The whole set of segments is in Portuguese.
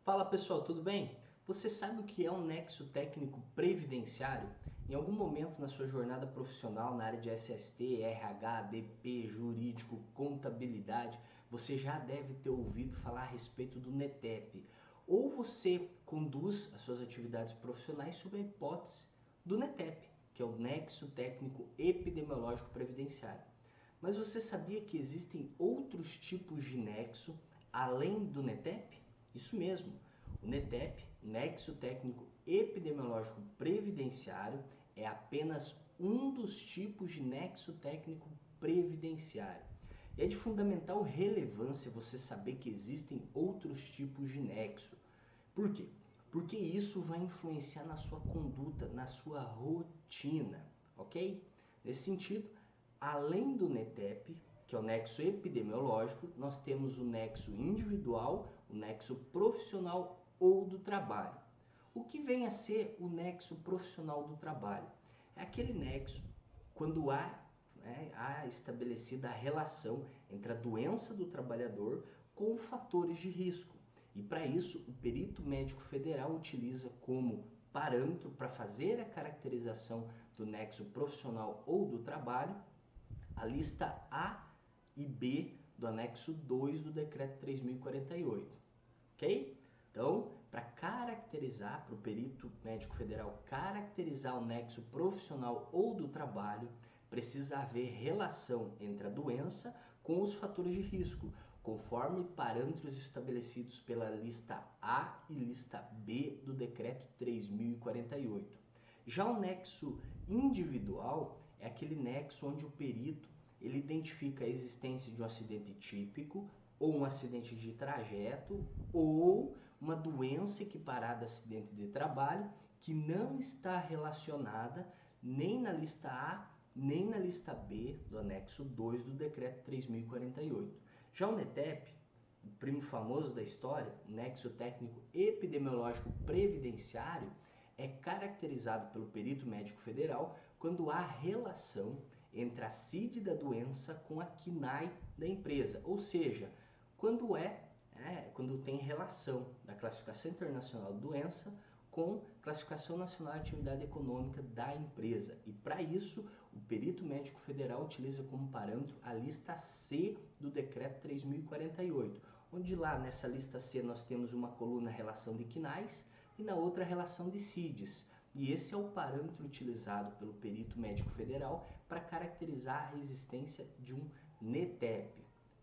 Fala pessoal, tudo bem? Você sabe o que é um nexo técnico previdenciário? Em algum momento na sua jornada profissional na área de SST, RH, DP, jurídico, contabilidade, você já deve ter ouvido falar a respeito do NETEP. Ou você conduz as suas atividades profissionais sob a hipótese do NETEP, que é o Nexo Técnico Epidemiológico Previdenciário. Mas você sabia que existem outros tipos de nexo além do NETEP? Isso mesmo, o NETEP, Nexo Técnico Epidemiológico Previdenciário, é apenas um dos tipos de nexo técnico previdenciário. E é de fundamental relevância você saber que existem outros tipos de nexo. Por quê? Porque isso vai influenciar na sua conduta, na sua rotina, ok? Nesse sentido, além do NETEP, que é o nexo epidemiológico, nós temos o nexo individual, o nexo profissional ou do trabalho. O que vem a ser o nexo profissional do trabalho? É aquele nexo quando há estabelecida a relação entre a doença do trabalhador com fatores de risco. E para isso, o perito médico federal utiliza como parâmetro para fazer a caracterização do nexo profissional ou do trabalho a lista A e B do anexo 2 do decreto 3048, ok? Então, para caracterizar, para o perito médico federal caracterizar o nexo profissional ou do trabalho, precisa haver relação entre a doença com os fatores de risco, conforme parâmetros estabelecidos pela lista A e lista B do decreto 3048. Já o nexo individual é aquele nexo onde o perito ele identifica a existência de um acidente típico ou um acidente de trajeto ou uma doença equiparada a acidente de trabalho que não está relacionada nem na lista A nem na lista B do anexo 2 do decreto 3048. Já o NETEP, o primo famoso da história, o nexo técnico epidemiológico previdenciário, é caracterizado pelo perito médico federal quando há relação entre a CID da doença com a CNAE da empresa, ou seja, quando tem relação da classificação internacional de doença com classificação nacional de atividade econômica da empresa. E para isso, o perito médico federal utiliza como parâmetro a lista C do decreto 3048, onde lá nessa lista C nós temos uma coluna relação de CNAEs e na outra relação de CIDs. E esse é o parâmetro utilizado pelo perito médico federal para caracterizar a existência de um NETEP.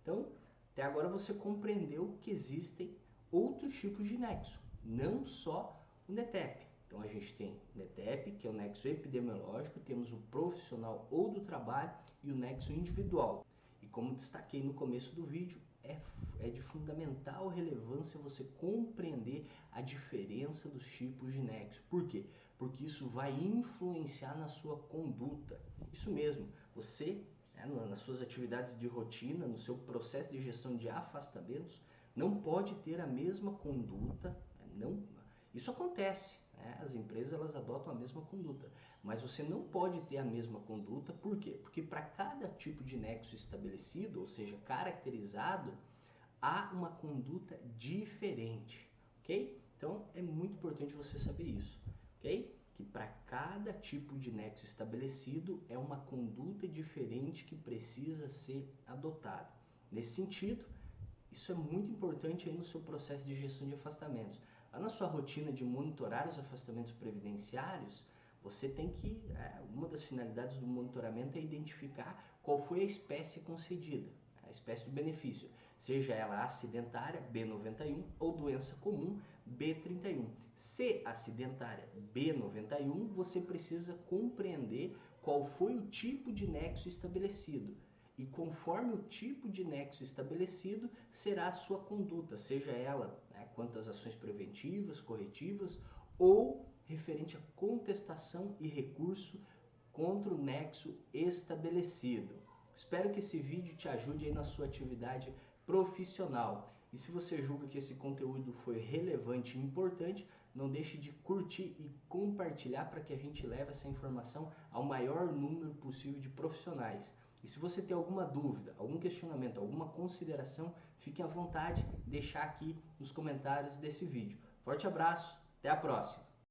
Então, até agora você compreendeu que existem outros tipos de nexo, não só o NETEP. Então a gente tem o NETEP, que é o nexo epidemiológico, temos o profissional ou do trabalho e o nexo individual. E como destaquei no começo do vídeo, é de fundamental relevância você compreender a diferença dos tipos de nexo. Por quê? Porque isso vai influenciar na sua conduta. Isso mesmo, você, nas suas atividades de rotina, no seu processo de gestão de afastamentos, não pode ter a mesma conduta, isso acontece, as empresas elas adotam a mesma conduta, mas você não pode ter a mesma conduta, por quê? Porque para cada tipo de nexo estabelecido, ou seja, caracterizado, há uma conduta diferente, ok? Então é muito importante você saber isso, ok? Que para cada tipo de nexo estabelecido é uma conduta diferente que precisa ser adotada. Nesse sentido, isso é muito importante aí no seu processo de gestão de afastamentos. Lá na sua rotina de monitorar os afastamentos previdenciários, você tem que, uma das finalidades do monitoramento é identificar qual foi a espécie concedida, a espécie do benefício, seja ela acidentária, B91, ou doença comum, B31. Se acidentária, B91, você precisa compreender qual foi o tipo de nexo estabelecido. E conforme o tipo de nexo estabelecido, será a sua conduta, seja ela quanto às ações preventivas, corretivas ou referente à contestação e recurso contra o nexo estabelecido. Espero que esse vídeo te ajude aí na sua atividade profissional. E se você julga que esse conteúdo foi relevante e importante, não deixe de curtir e compartilhar para que a gente leve essa informação ao maior número possível de profissionais. E se você tem alguma dúvida, algum questionamento, alguma consideração, fique à vontade de deixar aqui nos comentários desse vídeo. Forte abraço, até a próxima!